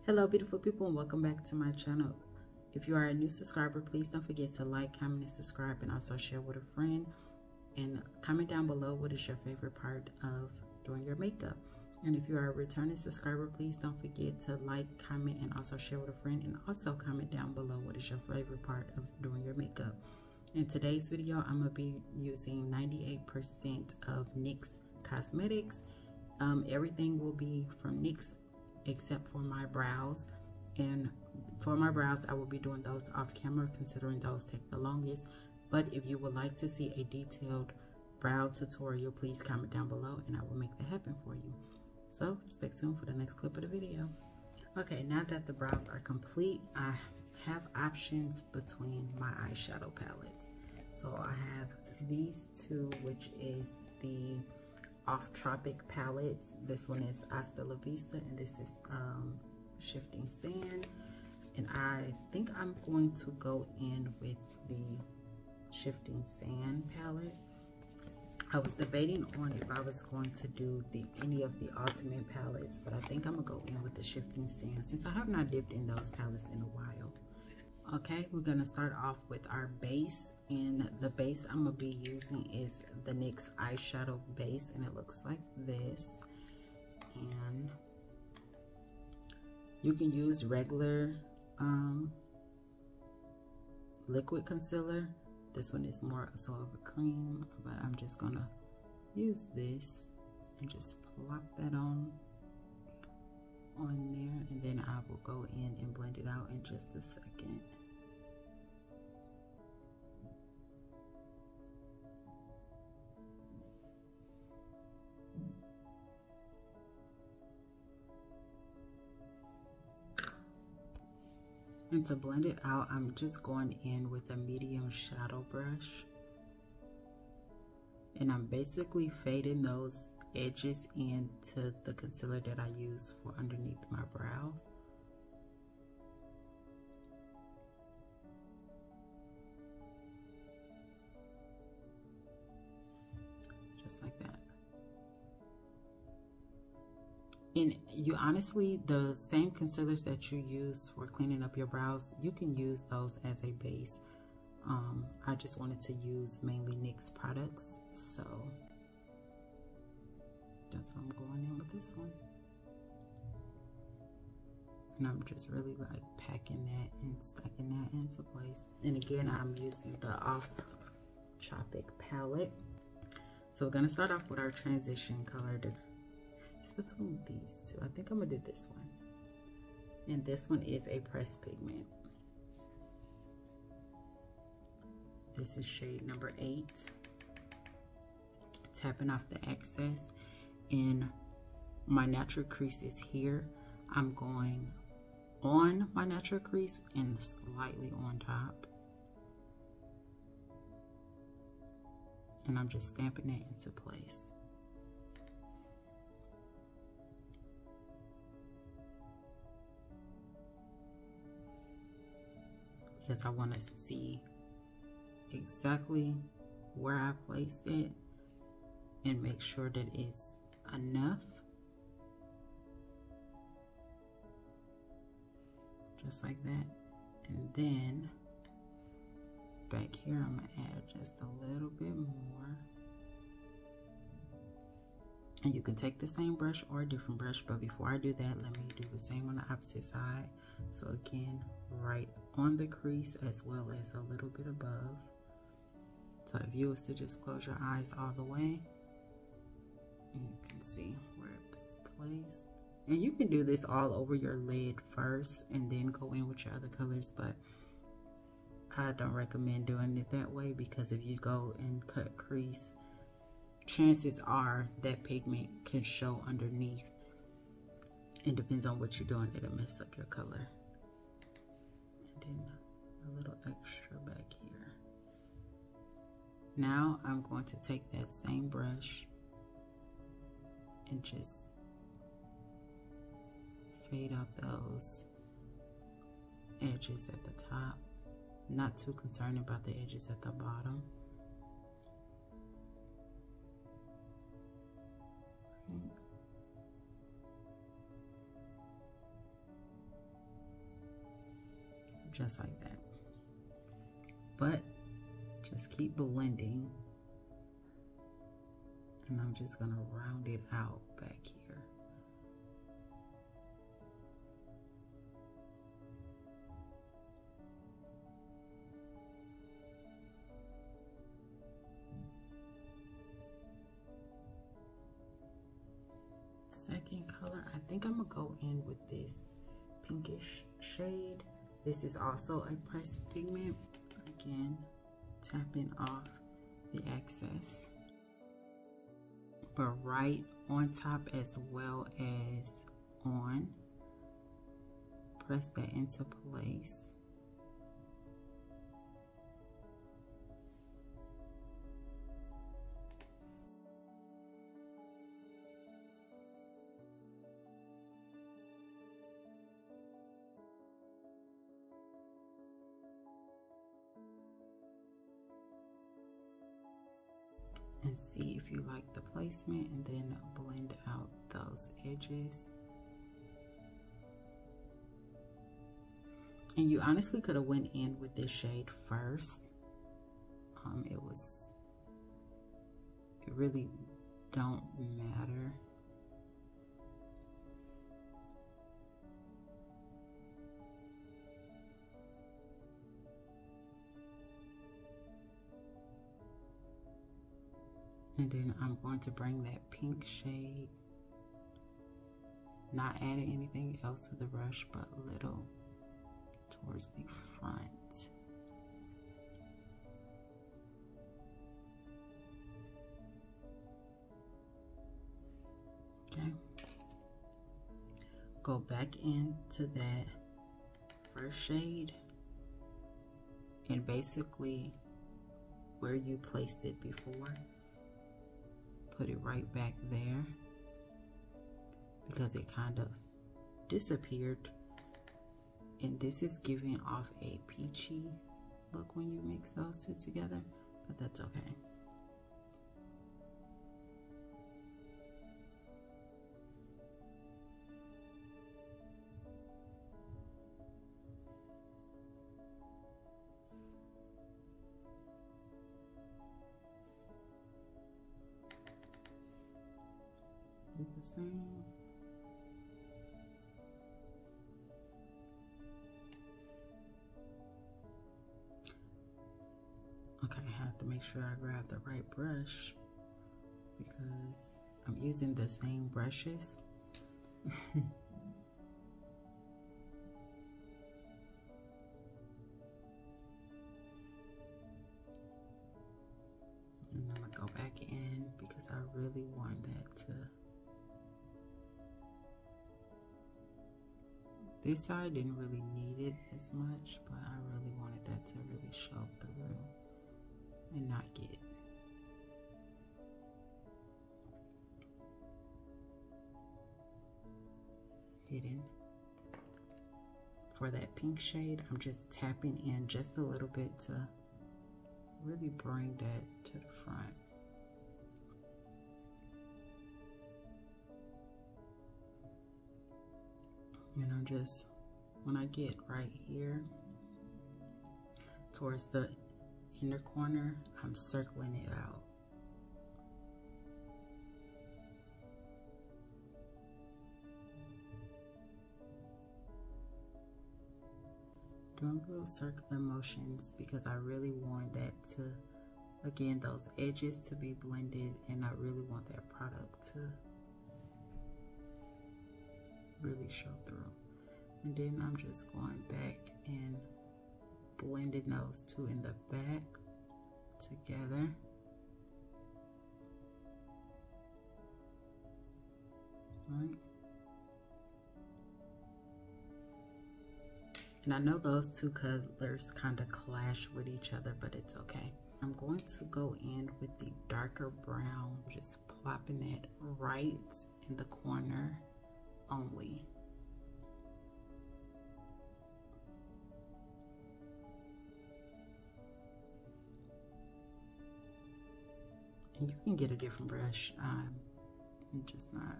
Hello beautiful people, and welcome back to my channel. If you are a new subscriber, please don't forget to like, comment, and subscribe, and also share with a friend. And comment down below what is your favorite part of doing your makeup. And if you are a returning subscriber, please don't forget to like, comment, and also share with a friend. And also comment down below what is your favorite part of doing your makeup. In today's video, I'm going to be using 98% of NYX Cosmetics. Everything will be from NYX except for my brows, and for my brows I will be doing those off camera, considering those take the longest. But if you would like to see a detailed brow tutorial, please comment down below and I will make that happen for you. So stay tuned for the next clip of the video. Okay, now that the brows are complete, I have options between my eyeshadow palettes. So I have these two, which is the off Tropic palettes. This one is Hasta La Vista, and this is Shifting Sand. And I think I'm going to go in with the Shifting Sand palette. I was debating on if I was going to do any of the Ultimate palettes, but I think I'm gonna go in with the Shifting Sand since I have not dipped in those palettes in a while. Okay, we're gonna start off with our base, and the base I'm gonna be using is the NYX Eyeshadow Base, and it looks like this. And you can use regular liquid concealer. This one is more so of a cream, but I'm just gonna use this and just plop that on there, and then I will go in and blend it out in just a second. And to blend it out, I'm just going in with a medium shadow brush, and I'm basically fading those edges into the concealer that I use for underneath my brows. Just like that. And you honestly, the same concealers that you use for cleaning up your brows, you can use those as a base. I just wanted to use mainly NYX products, so that's why I'm going in with this one. And I'm just really like packing that and stacking that into place. And again, I'm using the off Tropic palette. So we're gonna start off with our transition color. It's between these two. I think I'm gonna do this one. And this one is a pressed pigment. This is shade number 8. Tapping off the excess. And my natural crease is here. I'm going on my natural crease and slightly on top. And I'm just stamping it into place. Because I want to see exactly where I placed it and make sure that it's enough. Just like that. And then back here I'm going to add just a little bit more. And you can take the same brush or a different brush, but before I do that, let me do the same on the opposite side. So again, right on the crease as well as a little bit above. So if you was to just close your eyes all the way, you can see where it's placed. And you can do this all over your lid first and then go in with your other colors, but I don't recommend doing it that way, because if you go and cut crease, chances are that pigment can show underneath. It depends on what you're doing, it'll mess up your color. And then a little extra back here. Now I'm going to take that same brush and just fade out those edges at the top. Not too concerned about the edges at the bottom. just like that. But just keep blending, and I'm just gonna round it out back here. Second color, I think I'm gonna go in with this pinkish shade. This is also a pressed pigment. Again, tapping off the excess, but right on top as well as on. Press that into place. And see if you like the placement, and then blend out those edges. And you honestly could have went in with this shade first. It really don't matter. And then I'm going to bring that pink shade, not adding anything else to the brush, but a little towards the front. Okay. Go back into that first shade, and basically where you placed it before, put it right back there, because it kind of disappeared. And this is giving off a peachy look when you mix those two together, but that's okay. Do the same. Okay, I have to make sure I grab the right brush because I'm using the same brushes. And I'm gonna go back in because I really want that to. This side didn't really need it as much, but I really wanted that to really show through and not get hidden. For that pink shade, I'm just tapping in just a little bit to really bring that to the front. And I'm just, when I get right here towards the inner corner, I'm circling it out. Doing little circular motions because I really want that to, again, those edges to be blended, and I really want that product to really show through. And then I'm just going back and blending those two in the back together. Right. And I know those two colors kind of clash with each other, but it's okay. I'm going to go in with the darker brown, just plopping it right in the corner only. And you can get a different brush. I'm just not.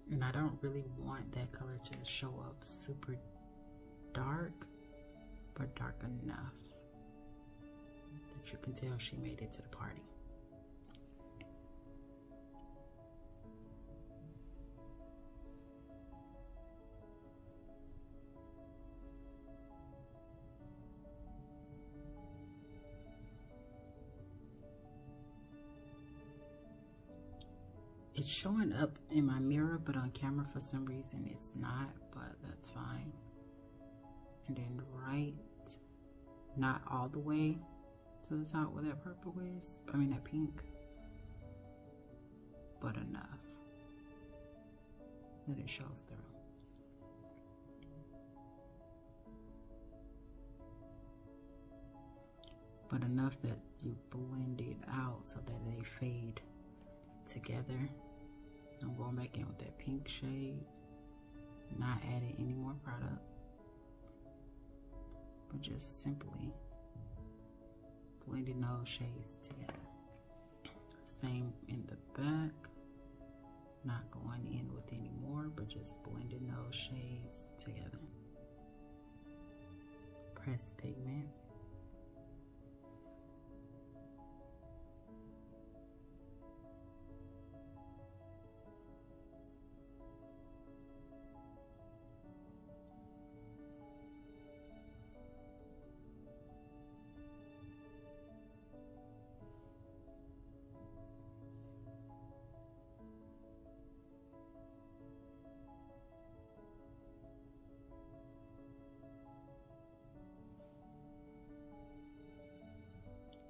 And I don't really want that color to show up super dark, but dark enough that you can tell she made it to the party. It's showing up in my mirror, but on camera for some reason it's not, but that's fine. And then right, not all the way to the top where that purple is, I mean that pink, but enough that it shows through. But enough that you blend it out so that they fade together. I'm going back in with that pink shade, not adding any more product, but just simply blending those shades together. Same in the back, not going in with any more, but just blending those shades together. Pressed pigment.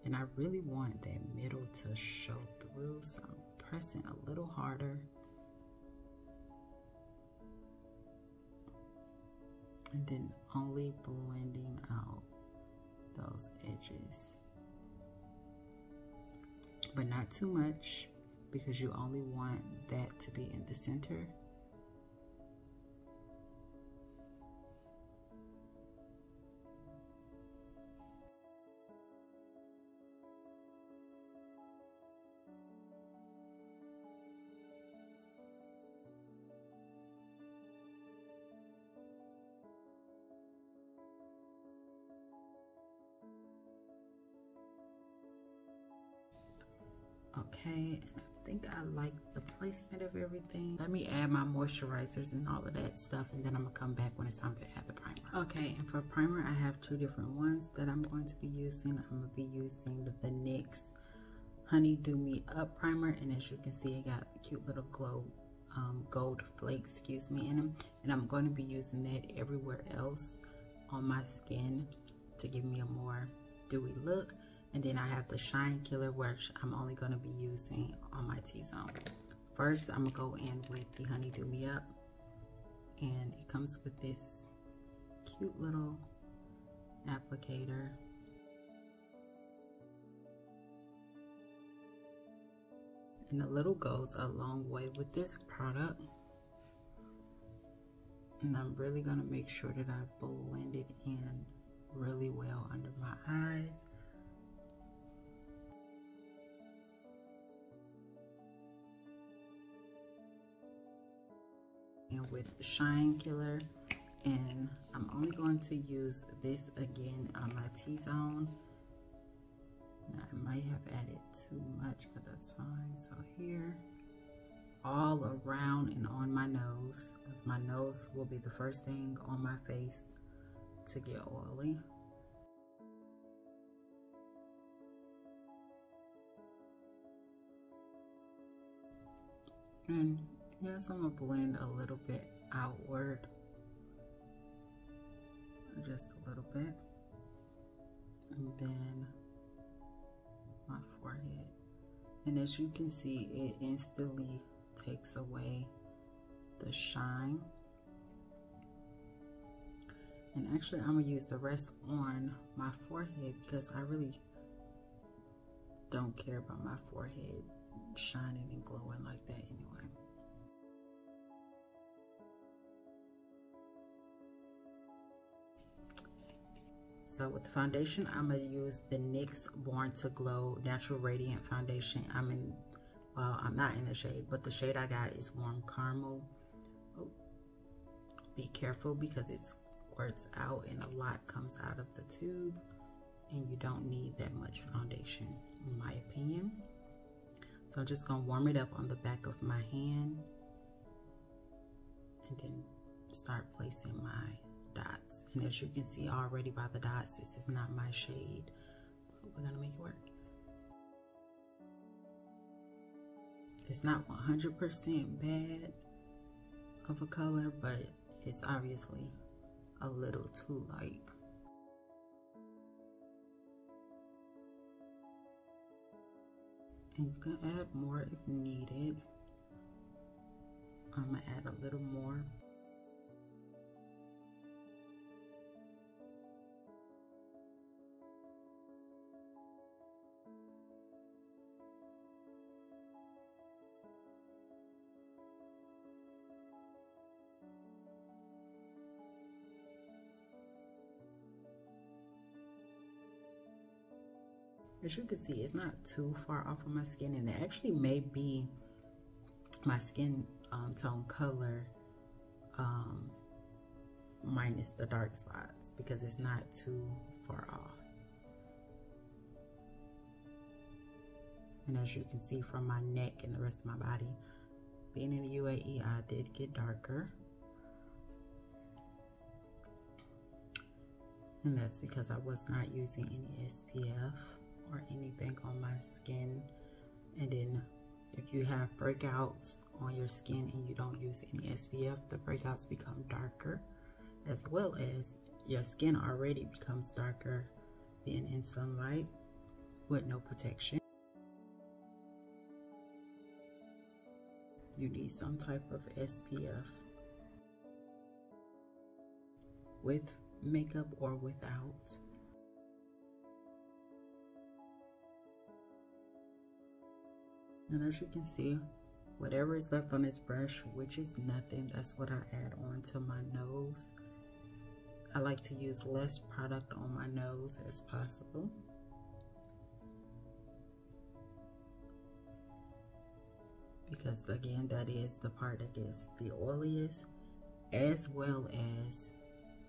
And I really want that middle to show through, so I'm pressing a little harder. And then only blending out those edges. But not too much, because you only want that to be in the center. Okay, and I think I like the placement of everything. Let me add my moisturizers and all of that stuff, and then I'm gonna come back when it's time to add the primer. Okay, and for primer, I have two different ones that I'm going to be using. I'm gonna be using the NYX Honey Do Me Up primer, and as you can see, it got cute little gold flakes, in them, and I'm going to be using that everywhere else on my skin to give me a more dewy look. And then I have the Shine Killer, which I'm only going to be using on my T-zone. First, I'm going to go in with the Honey Do Me Up. And it comes with this cute little applicator. And a little goes a long way with this product. And I'm really going to make sure that I blend it in really well under my eyes. And with Shine Killer, and I'm only going to use this again on my T-zone. I might have added too much, but that's fine. So here, all around and on my nose, because my nose will be the first thing on my face to get oily. And yes, I'm gonna blend a little bit outward, just a little bit, and then my forehead. And as you can see, it instantly takes away the shine. And actually, I'm gonna use the rest on my forehead because I really don't care about my forehead shining and glowing like that anyway. So with the foundation, I'm going to use the NYX Born to Glow Natural Radiant Foundation. I'm not in the shade, but the shade I got is Warm Caramel. be careful because it squirts out and a lot comes out of the tube, and you don't need that much foundation in my opinion. So I'm just gonna warm it up on the back of my hand and then start placing my dots. And as you can see already by the dots, this is not my shade, but we're gonna make it work. It's not 100% bad of a color, but it's obviously a little too light. And you can add more if needed. I'm gonna add a little more. As you can see, it's not too far off of my skin, and it actually may be my skin tone color minus the dark spots, because it's not too far off. And as you can see from my neck and the rest of my body, being in the UAE, I did get darker. And that's because I was not using any SPF or anything on my skin. And then if you have breakouts on your skin and you don't use any SPF, the breakouts become darker, as well as your skin already becomes darker being in sunlight with no protection. You need some type of SPF with makeup or without. And as you can see, whatever is left on this brush, which is nothing, that's what I add on to my nose. I like to use less product on my nose as possible. Because again, that is the part that gets the oiliest, as well as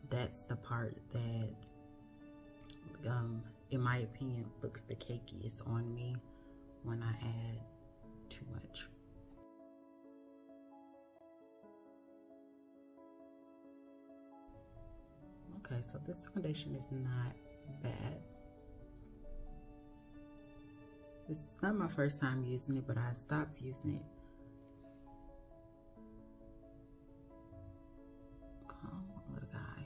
that's the part that, in my opinion, looks the cakiest on me when I add too much. Okay, so this foundation is not bad. This is not my first time using it, but I stopped using it. Come on, little guy.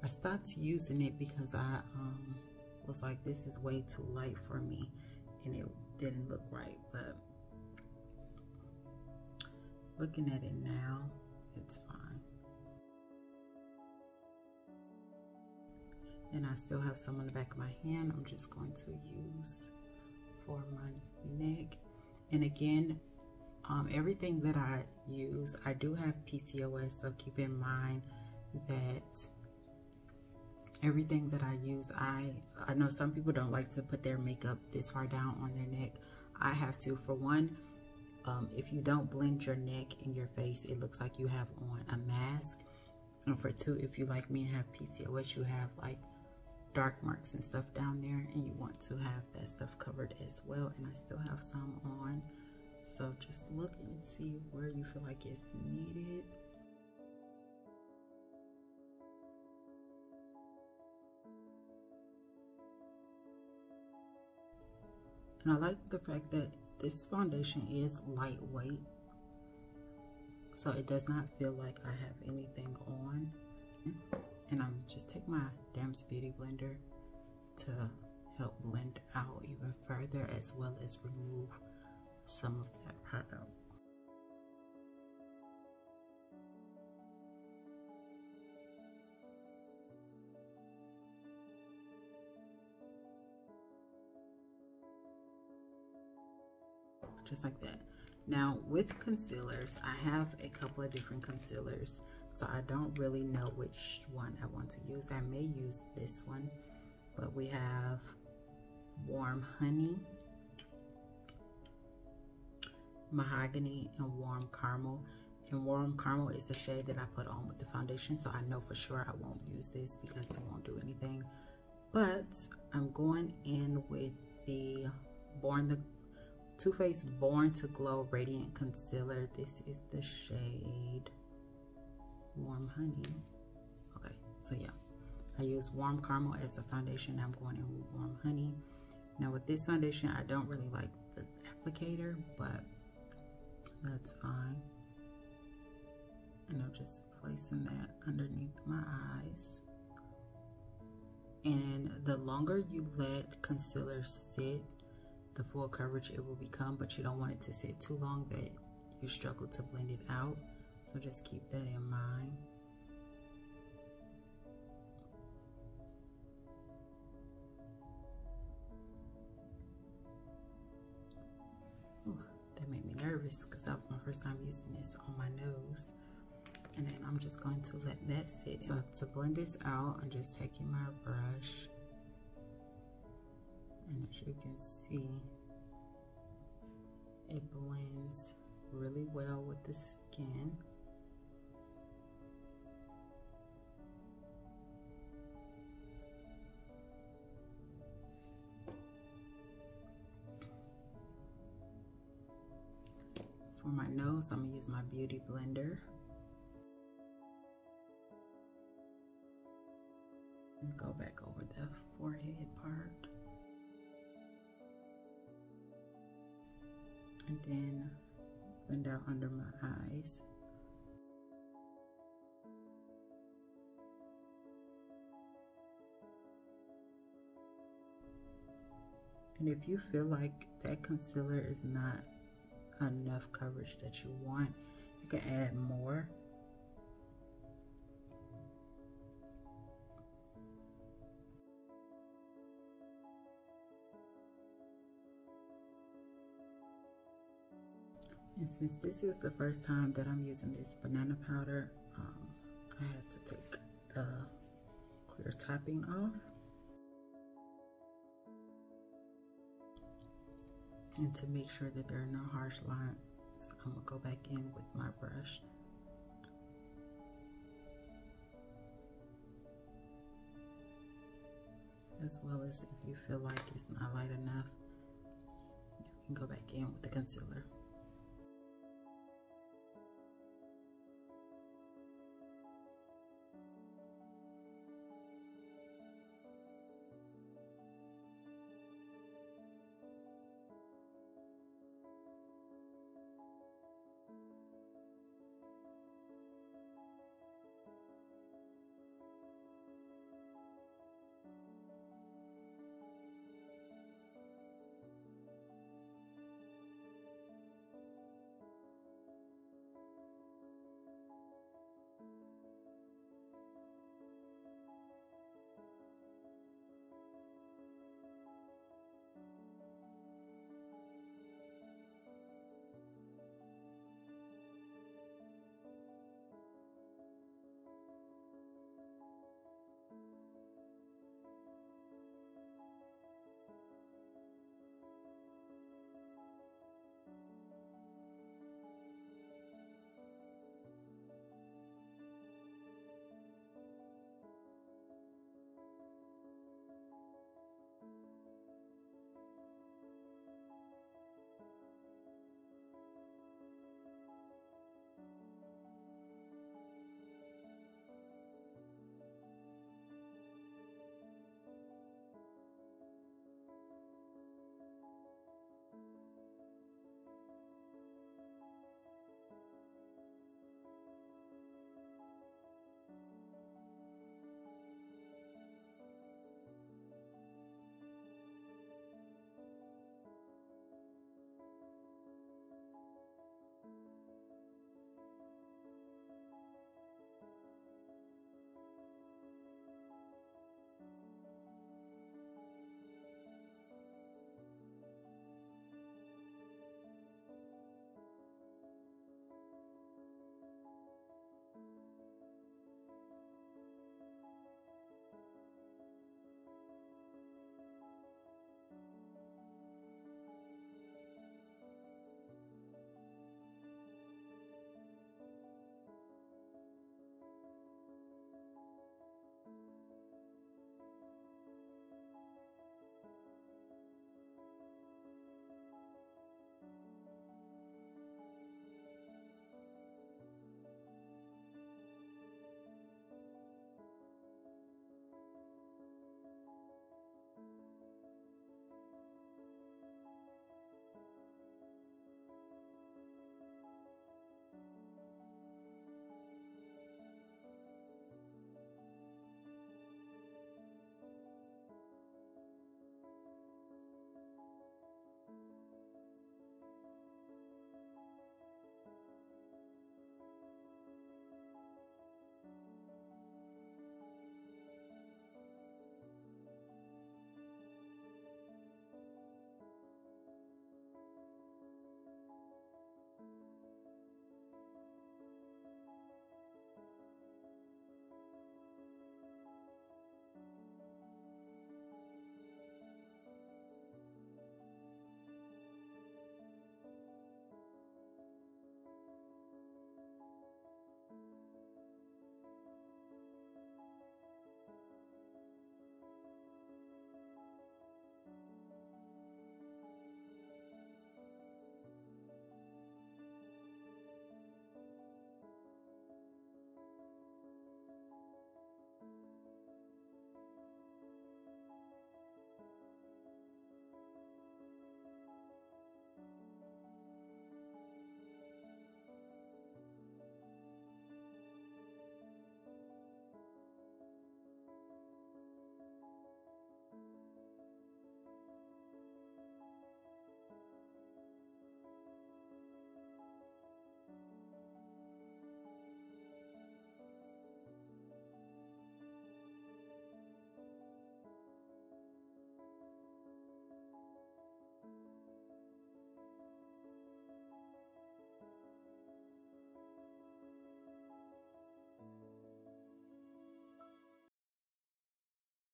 I stopped using it because I was like, this is way too light for me, and it didn't look right. But looking at it now, it's fine. And I still have some on the back of my hand. I'm just going to use for my neck. And again, everything that I use, I do have PCOS, so keep in mind that everything that I use, I know some people don't like to put their makeup this far down on their neck. I have to. For one, if you don't blend your neck and your face, it looks like you have on a mask. And for two, if you like me and have PCOS, you have like dark marks and stuff down there, and you want to have that stuff covered as well. And I still have some on, so just look and see where you feel like it's needed. And I like the fact that this foundation is lightweight, so it does not feel like I have anything on. And I'm just take my Dam's Beauty Blender to help blend out even further, as well as remove some of that product. Just like that. Now with concealers, I have a couple of different concealers, so I don't really know which one I want to use. I may use this one, but we have Warm Honey, Mahogany and Warm Caramel. And Warm Caramel is the shade that I put on with the foundation, so I know for sure I won't use this because it won't do anything. But I'm going in with the Too Faced Born to Glow Radiant Concealer. This is the shade Warm Honey. Okay, so yeah, I use Warm Caramel as the foundation. Now I'm going in with Warm Honey. Now with this foundation, I don't really like the applicator, but that's fine. And I'm just placing that underneath my eyes. And the longer you let concealer sit, the full coverage it will become, but you don't want it to sit too long that you struggle to blend it out. So just keep that in mind. Ooh, that made me nervous because that was my first time using this on my nose. And then I'm just going to let that sit. So to blend this out, I'm just taking my brush. And as you can see, it blends really well with the skin. For my nose, I'm gonna use my Beauty Blender. And go back over the forehead part. And then blend out under my eyes. And if you feel like that concealer is not enough coverage that you want, you can add more. And since this is the first time that I'm using this banana powder, I had to take the clear topping off. And to make sure that there are no harsh lines, I'm gonna go back in with my brush. As well as if you feel like it's not light enough, you can go back in with the concealer.